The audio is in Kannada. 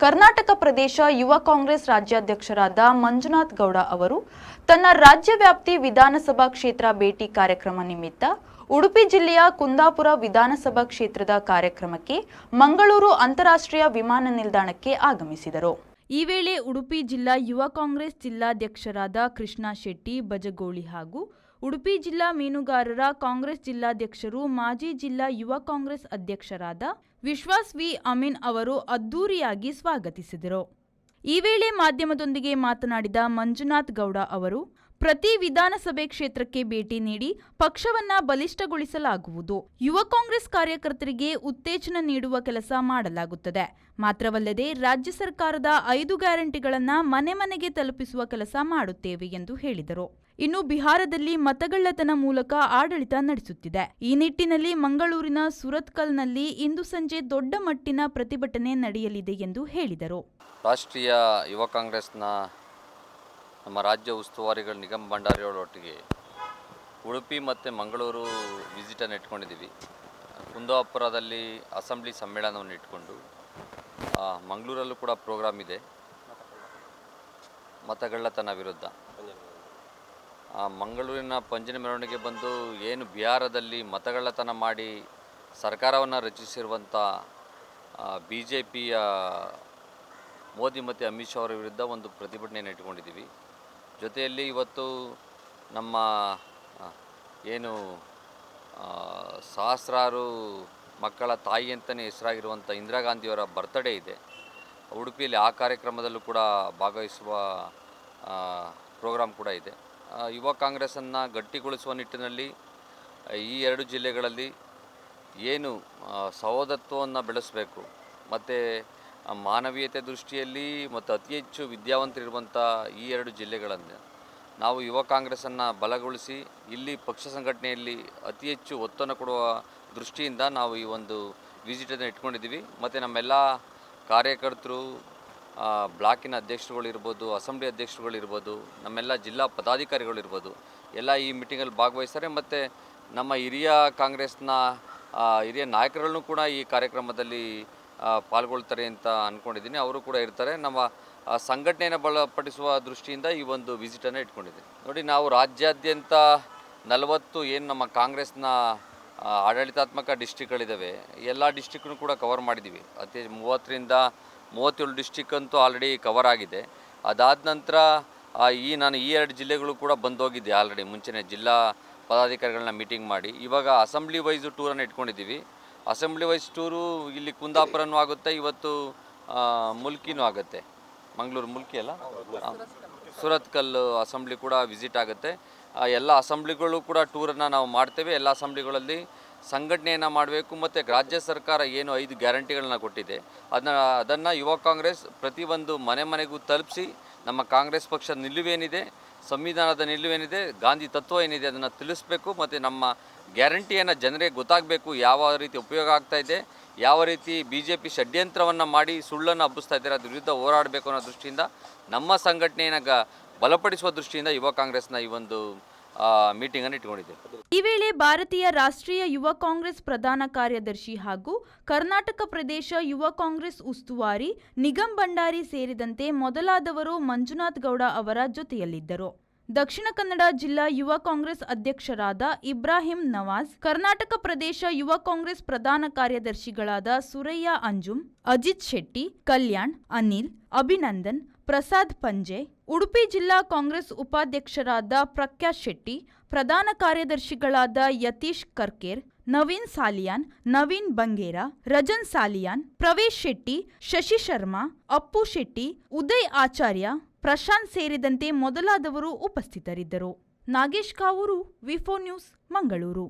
ಕರ್ನಾಟಕ ಪ್ರದೇಶ ಯುವ ಕಾಂಗ್ರೆಸ್ ರಾಜ್ಯಾಧ್ಯಕ್ಷರಾದ ಮಂಜುನಾಥ್ ಗೌಡ ಅವರು ತನ್ನ ರಾಜ್ಯವ್ಯಾಪ್ತಿ ವಿಧಾನಸಭಾ ಕ್ಷೇತ್ರ ಭೇಟಿ ಕಾರ್ಯಕ್ರಮ ನಿಮಿತ್ತ ಉಡುಪಿ ಜಿಲ್ಲೆಯ ಕುಂದಾಪುರ ವಿಧಾನಸಭಾ ಕ್ಷೇತ್ರದ ಕಾರ್ಯಕ್ರಮಕ್ಕೆ ಮಂಗಳೂರು ಅಂತಾರಾಷ್ಟ್ರೀಯ ವಿಮಾನ ನಿಲ್ದಾಣಕ್ಕೆ ಆಗಮಿಸಿದರು. ಈ ವೇಳೆ ಉಡುಪಿ ಜಿಲ್ಲಾ ಯುವ ಕಾಂಗ್ರೆಸ್ ಜಿಲ್ಲಾಧ್ಯಕ್ಷರಾದ ಕೃಷ್ಣ ಶೆಟ್ಟಿ ಬಜಗೋಳಿ ಹಾಗೂ ಉಡುಪಿ ಜಿಲ್ಲಾ ಮೀನುಗಾರರ ಕಾಂಗ್ರೆಸ್ ಜಿಲ್ಲಾಧ್ಯಕ್ಷರು ಮಾಜಿ ಜಿಲ್ಲಾ ಯುವ ಕಾಂಗ್ರೆಸ್ ಅಧ್ಯಕ್ಷರಾದ ವಿಶ್ವಾಸ್ ವಿ ಅಮೀನ್ ಅವರು ಅದ್ದೂರಿಯಾಗಿ ಸ್ವಾಗತಿಸಿದರು. ಈ ವೇಳೆ ಮಾಧ್ಯಮದೊಂದಿಗೆ ಮಾತನಾಡಿದ ಮಂಜುನಾಥ್ ಗೌಡ ಅವರು ಪ್ರತಿ ವಿಧಾನಸಭೆ ಕ್ಷೇತ್ರಕ್ಕೆ ಭೇಟಿ ನೀಡಿ ಪಕ್ಷವನ್ನ ಬಲಿಷ್ಠಗೊಳಿಸಲಾಗುವುದು. ಯುವ ಕಾಂಗ್ರೆಸ್ ಕಾರ್ಯಕರ್ತರಿಗೆ ಉತ್ತೇಜನ ನೀಡುವ ಕೆಲಸ ಮಾಡಲಾಗುತ್ತದೆ. ಮಾತ್ರವಲ್ಲದೆ ರಾಜ್ಯ ಸರ್ಕಾರದ 5 ಗ್ಯಾರಂಟಿಗಳನ್ನ ಮನೆ ಮನೆಗೆ ತಲುಪಿಸುವ ಕೆಲಸ ಮಾಡುತ್ತೇವೆ ಎಂದು ಹೇಳಿದರು. ಇನ್ನು ಬಿಹಾರದಲ್ಲಿ ಮತಗಳ್ಳತನ ಮೂಲಕ ಆಡಳಿತ ನಡೆಸುತ್ತಿದೆ. ಈ ನಿಟ್ಟಿನಲ್ಲಿ ಮಂಗಳೂರಿನ ಸುರತ್ಕಲ್ನಲ್ಲಿ ಇಂದು ಸಂಜೆ ದೊಡ್ಡ ಮಟ್ಟಿನ ಪ್ರತಿಭಟನೆ ನಡೆಯಲಿದೆ ಎಂದು ಹೇಳಿದರು. ರಾಷ್ಟ್ರೀಯ ಯುವ ಕಾಂಗ್ರೆಸ್ನ ನಮ್ಮ ರಾಜ್ಯ ಉಸ್ತುವಾರಿಗಳು ನಿಗಮ್ ಭಂಡಾರಿಯವರೊಟ್ಟಿಗೆ ಉಡುಪಿ ಮತ್ತು ಮಂಗಳೂರು ವಿಸಿಟನ್ನು ಇಟ್ಕೊಂಡಿದ್ದೀವಿ. ಕುಂದಾಪುರದಲ್ಲಿ ಅಸೆಂಬ್ಲಿ ಸಮ್ಮೇಳನವನ್ನು ಇಟ್ಕೊಂಡು ಮಂಗಳೂರಲ್ಲೂ ಕೂಡ ಪ್ರೋಗ್ರಾಮ್ ಇದೆ ಮತಗಳ್ಳತನ ವಿರುದ್ಧ. ಮಂಗಳೂರಿನ ಪಂಜಿನ ಮೆರವಣಿಗೆ ಬಂದು ಏನು ಬಿಹಾರದಲ್ಲಿ ಮತಗಳ್ಳತನ ಮಾಡಿ ಸರ್ಕಾರವನ್ನು ರಚಿಸಿರುವಂಥ BJPಯ ಮೋದಿ ಮತ್ತು ಅಮಿತ್ ಶಾ ಅವರ ವಿರುದ್ಧ ಒಂದು ಪ್ರತಿಭಟನೆಯನ್ನು ಇಟ್ಕೊಂಡಿದ್ದೀವಿ. ಜೊತೆಯಲ್ಲಿ ಇವತ್ತು ನಮ್ಮ ಏನು ಸಹಸ್ರಾರು ಮಕ್ಕಳ ತಾಯಿ ಅಂತಲೇ ಹೆಸರಾಗಿರುವಂಥ ಇಂದಿರಾ ಗಾಂಧಿಯವರ ಬರ್ತ್ಡೇ ಇದೆ. ಉಡುಪಿಯಲ್ಲಿ ಆ ಕಾರ್ಯಕ್ರಮದಲ್ಲೂ ಕೂಡ ಭಾಗವಹಿಸುವ ಪ್ರೋಗ್ರಾಮ್ ಕೂಡ ಇದೆ. ಯುವ ಕಾಂಗ್ರೆಸ್ಸನ್ನು ಗಟ್ಟಿಗೊಳಿಸುವ ನಿಟ್ಟಿನಲ್ಲಿ ಈ 2 ಜಿಲ್ಲೆಗಳಲ್ಲಿ ಏನು ಸಹೋದರತ್ವವನ್ನು ಬೆಳೆಸಬೇಕು ಮತ್ತು ಮಾನವೀಯತೆ ದೃಷ್ಟಿಯಲ್ಲಿ ಮತ್ತು ಅತಿ ಹೆಚ್ಚು ವಿದ್ಯಾವಂತರಿರುವಂಥ ಈ 2 ಜಿಲ್ಲೆಗಳನ್ನು ನಾವು ಯುವ ಕಾಂಗ್ರೆಸ್ಸನ್ನು ಬಲಗೊಳಿಸಿ ಇಲ್ಲಿ ಪಕ್ಷ ಸಂಘಟನೆಯಲ್ಲಿ ಅತಿ ಹೆಚ್ಚು ಒತ್ತನ್ನು ಕೊಡುವ ದೃಷ್ಟಿಯಿಂದ ನಾವು ಈ ಒಂದು ವಿಸಿಟನ್ನು ಇಟ್ಕೊಂಡಿದ್ದೀವಿ. ಮತ್ತು ನಮ್ಮೆಲ್ಲ ಕಾರ್ಯಕರ್ತರು, ಬ್ಲಾಕಿನ ಅಧ್ಯಕ್ಷರುಗಳಿರ್ಬೋದು, ಅಸೆಂಬ್ಲಿ ಅಧ್ಯಕ್ಷರುಗಳಿರ್ಬೋದು, ನಮ್ಮೆಲ್ಲ ಜಿಲ್ಲಾ ಪದಾಧಿಕಾರಿಗಳಿರ್ಬೋದು, ಎಲ್ಲ ಈ ಮೀಟಿಂಗಲ್ಲಿ ಭಾಗವಹಿಸ್ತಾರೆ. ಮತ್ತು ನಮ್ಮ ಹಿರಿಯ ಕಾಂಗ್ರೆಸ್ನ ಹಿರಿಯ ನಾಯಕರನ್ನು ಕೂಡ ಈ ಕಾರ್ಯಕ್ರಮದಲ್ಲಿ ಪಾಲ್ಗೊಳ್ತಾರೆ ಅಂತ ಅಂದ್ಕೊಂಡಿದ್ದೀನಿ. ಅವರು ಕೂಡ ಇರ್ತಾರೆ. ನಮ್ಮ ಸಂಘಟನೆಯನ್ನು ಬಲಪಡಿಸುವ ದೃಷ್ಟಿಯಿಂದ ಈ ಒಂದು ವಿಸಿಟನ್ನು ಇಟ್ಕೊಂಡಿದ್ದೀನಿ. ನೋಡಿ, ನಾವು ರಾಜ್ಯಾದ್ಯಂತ 40 ಏನು ನಮ್ಮ ಕಾಂಗ್ರೆಸ್ನ ಆಡಳಿತಾತ್ಮಕ ಡಿಸ್ಟ್ರಿಕ್ಟ್ಗಳಿದ್ದಾವೆ, ಎಲ್ಲ ಡಿಸ್ಟ್ರಿಕ್ಟನ್ನು ಕೂಡ ಕವರ್ ಮಾಡಿದ್ದೀವಿ. ಅತಿ 30ರಿಂದ 37 ಡಿಸ್ಟ್ರಿಕ್ ಅಂತೂ ಆಲ್ರೆಡಿ ಕವರ್ ಆಗಿದೆ. ಅದಾದ ನಂತರ ನಾನು ಈ 2 ಜಿಲ್ಲೆಗಳು ಕೂಡ ಬಂದೋಗಿದ್ದೆ ಆಲ್ರೆಡಿ ಮುಂಚೆನೇ ಜಿಲ್ಲಾ ಪದಾಧಿಕಾರಿಗಳನ್ನ ಮೀಟಿಂಗ್ ಮಾಡಿ. ಇವಾಗ ಅಸೆಂಬ್ಲಿ ವೈಸ್ ಟೂರನ್ನು ಇಟ್ಕೊಂಡಿದ್ದೀವಿ. ಅಸೆಂಬ್ಲಿ ವೈಸ್ ಟೂರು ಇಲ್ಲಿ ಕುಂದಾಪುರನೂ ಆಗುತ್ತೆ, ಇವತ್ತು ಮುಲ್ಕಿನೂ ಆಗುತ್ತೆ. ಮಂಗಳೂರು ಮುಲ್ಕಿ ಅಲ್ಲ, ಸುರತ್ಕಲ್ ಅಸೆಂಬ್ಲಿ ಕೂಡ ವಿಸಿಟ್ ಆಗುತ್ತೆ. ಎಲ್ಲ ಅಸೆಂಬ್ಲಿಗಳು ಕೂಡ ಟೂರನ್ನು ನಾವು ಮಾಡ್ತೇವೆ. ಎಲ್ಲ ಅಸೆಂಬ್ಲಿಗಳಲ್ಲಿ ಸಂಘಟನೆಯನ್ನು ಮಾಡಬೇಕು. ಮತ್ತು ರಾಜ್ಯ ಸರ್ಕಾರ ಏನು 5 ಗ್ಯಾರಂಟಿಗಳನ್ನ ಕೊಟ್ಟಿದೆ ಅದನ್ನು ಯುವ ಕಾಂಗ್ರೆಸ್ ಪ್ರತಿಯೊಂದು ಮನೆ ಮನೆಗೂ ತಲುಪಿಸಿ ನಮ್ಮ ಕಾಂಗ್ರೆಸ್ ಪಕ್ಷದ ನಿಲುವೇನಿದೆ, ಸಂವಿಧಾನದ ನಿಲುವೇನಿದೆ, ಗಾಂಧಿ ತತ್ವ ಏನಿದೆ ಅದನ್ನು ತಿಳಿಸ್ಬೇಕು. ಮತ್ತು ನಮ್ಮ ಗ್ಯಾರಂಟಿಯನ್ನು ಜನರಿಗೆ ಗೊತ್ತಾಗಬೇಕು, ಯಾವ ರೀತಿ ಉಪಯೋಗ ಆಗ್ತಾಯಿದೆ, ಯಾವ ರೀತಿ BJP ಷಡ್ಯಂತ್ರವನ್ನು ಮಾಡಿ ಸುಳ್ಳನ್ನು ಹಬ್ಬಿಸ್ತಾ ಇದ್ದಾರೆ, ಅದ್ರ ವಿರುದ್ಧ ಹೋರಾಡಬೇಕು ಅನ್ನೋ ದೃಷ್ಟಿಯಿಂದ ನಮ್ಮ ಸಂಘಟನೆಯನ್ನು ಬಲಪಡಿಸುವ ದೃಷ್ಟಿಯಿಂದ ಯುವ ಕಾಂಗ್ರೆಸ್ನ ಈ ಒಂದು ಮೀಟಿಂಗನ್ನು ಇಟ್ಕೊಂಡಿದ್ದೇವೆ. ಈ ವೇಳೆ ಭಾರತೀಯ ರಾಷ್ಟ್ರೀಯ ಯುವ ಕಾಂಗ್ರೆಸ್ ಪ್ರಧಾನ ಕಾರ್ಯದರ್ಶಿ ಹಾಗೂ ಕರ್ನಾಟಕ ಪ್ರದೇಶ ಯುವ ಕಾಂಗ್ರೆಸ್ ಉಸ್ತುವಾರಿ ನಿಗಮ್ ಭಂಡಾರಿ ಸೇರಿದಂತೆ ಮೊದಲಾದವರು ಮಂಜುನಾಥ್ ಗೌಡ ಅವರ ಜೊತೆಯಲ್ಲಿದ್ದರು. ದಕ್ಷಿಣ ಕನ್ನಡ ಜಿಲ್ಲಾ ಯುವ ಕಾಂಗ್ರೆಸ್ ಅಧ್ಯಕ್ಷರಾದ ಇಬ್ರಾಹಿಂ ನವಾಜ್, ಕರ್ನಾಟಕ ಪ್ರದೇಶ ಯುವ ಕಾಂಗ್ರೆಸ್ ಪ್ರಧಾನ ಕಾರ್ಯದರ್ಶಿಗಳಾದ ಸುರಯ್ಯ ಅಂಜುಮ್, ಅಜಿತ್ ಶೆಟ್ಟಿ, ಕಲ್ಯಾಣ್, ಅನಿಲ್, ಅಭಿನಂದನ್, ಪ್ರಸಾದ್ ಪಂಜೆ, ಉಡುಪಿ ಜಿಲ್ಲಾ ಕಾಂಗ್ರೆಸ್ ಉಪಾಧ್ಯಕ್ಷರಾದ ಪ್ರಖ್ಯಾತ್ ಶೆಟ್ಟಿ, ಪ್ರಧಾನ ಕಾರ್ಯದರ್ಶಿಗಳಾದ ಯತೀಶ್ ಕರ್ಕೇರ್, ನವೀನ್ ಸಾಲಿಯಾನ್, ನವೀನ್ ಬಂಗೇರ, ರಜನ್ ಸಾಲಿಯಾನ್, ಪ್ರವೇಶ್ ಶೆಟ್ಟಿ, ಶಶಿ ಶರ್ಮಾ, ಅಪ್ಪು ಶೆಟ್ಟಿ, ಉದಯ್ ಆಚಾರ್ಯ, ಪ್ರಶಾಂತ್ ಸೇರಿದಂತೆ ಮೊದಲಾದವರು ಉಪಸ್ಥಿತರಿದ್ದರು. ನಾಗೇಶ್ ಕಾವೂರು, ವಿ4 ನ್ಯೂಸ್, ಮಂಗಳೂರು.